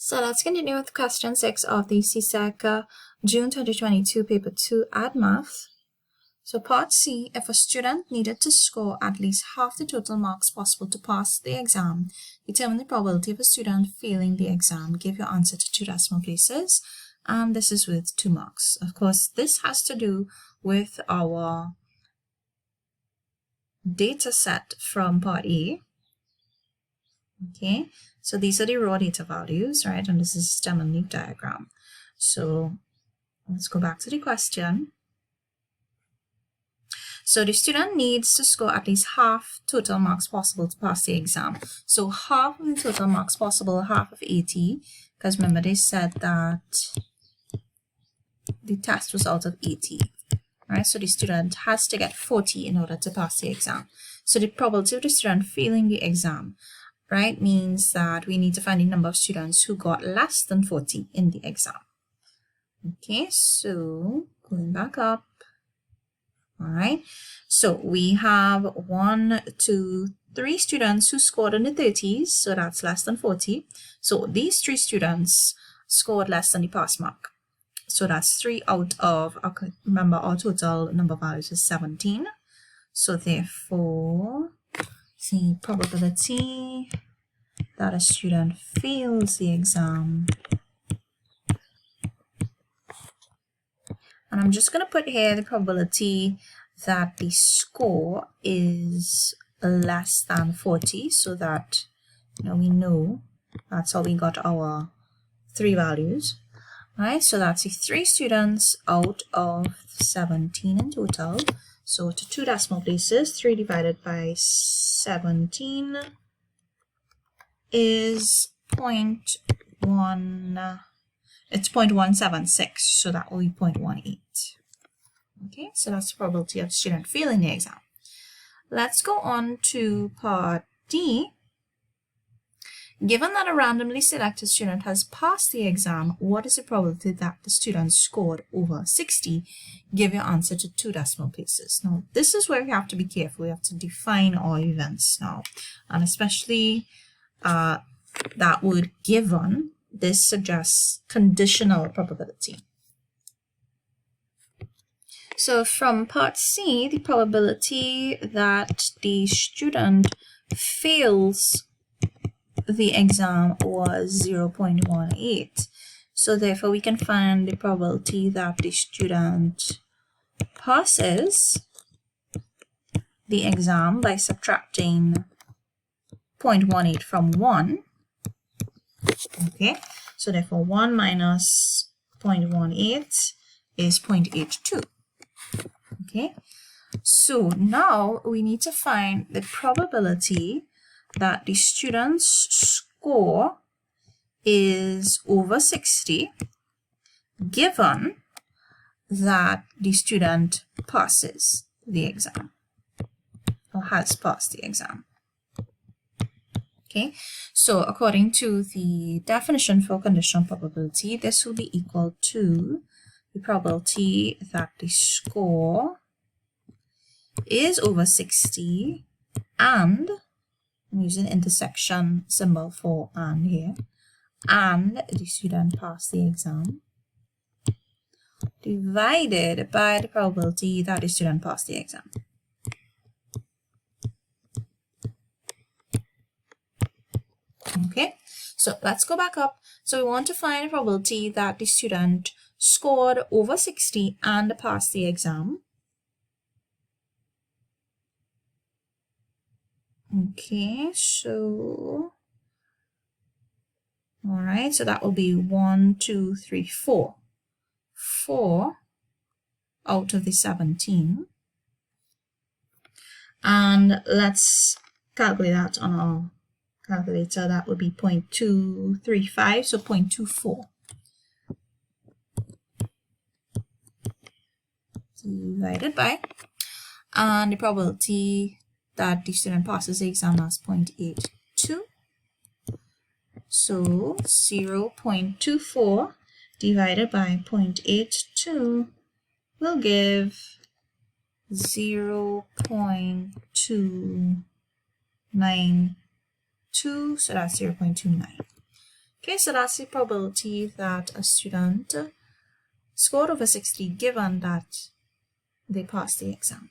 So let's continue with question 6 of the CSEC June 2022 Paper 2 Add Math. So part C, if a student needed to score at least half the total marks possible to pass the exam, determine the probability of a student failing the exam. Give your answer to 2 decimal places, and this is with 2 marks. Of course, this has to do with our data set from part A. Okay, so these are the raw data values, right? And this is a stem and leaf diagram. So let's go back to the question. So the student needs to score at least half total marks possible to pass the exam. So half of the total marks possible, half of 80, because remember they said that the test was out of 80, right? So the student has to get 40 in order to pass the exam. So the probability of the student failing the exam, right, means that we need to find the number of students who got less than 40 in the exam. Okay, so going back up. All right, so we have 1, 2, 3 students who scored in the 30s, so that's less than 40. So these 3 students scored less than the pass mark. So that's 3 out of, okay, remember our total number of values is 17. So therefore, the probability that a student fails the exam, and I'm just going to put here the probability that the score is less than 40, so that we know that's how we got our 3 values. All right, so that's the 3 students out of 17 in total. So to 2 decimal places, 3 divided by 17 is 0.1. It's 0.176, so that will be 0.18. Okay, so that's the probability of the student failing the exam. Let's go on to part D. Given that a randomly selected student has passed the exam, what is the probability that the student scored over 60? Give your answer to 2 decimal places. Now, this is where we have to be careful. We have to define our events now, and especially that word given. This suggests conditional probability. So from part C, the probability that the student fails the exam was 0.18. So therefore we can find the probability that the student passes the exam by subtracting 0.18 from 1. Okay, so therefore 1 minus 0.18 is 0.82. Okay, so now we need to find the probability that the student's score is over 60 given that the student passes the exam or has passed the exam. Okay, so according to the definition for conditional probability, this will be equal to the probability that the score is over 60 and, I'm using intersection symbol for and here, and the student passed the exam, divided by the probability that the student passed the exam. Okay, so let's go back up. So we want to find a probability that the student scored over 60 and passed the exam. Okay, so all right, so that will be 1, 2, 3, 4. 4 out of the 17. And let's calculate that on our calculator. That would be 0.235, so 0.24. Divided by, and the probability that the student passes the exam is 0.82. So 0.24 divided by 0.82 will give 0.29 2, so that's 0.29. Okay, so that's the probability that a student scored over 60 given that they passed the exam.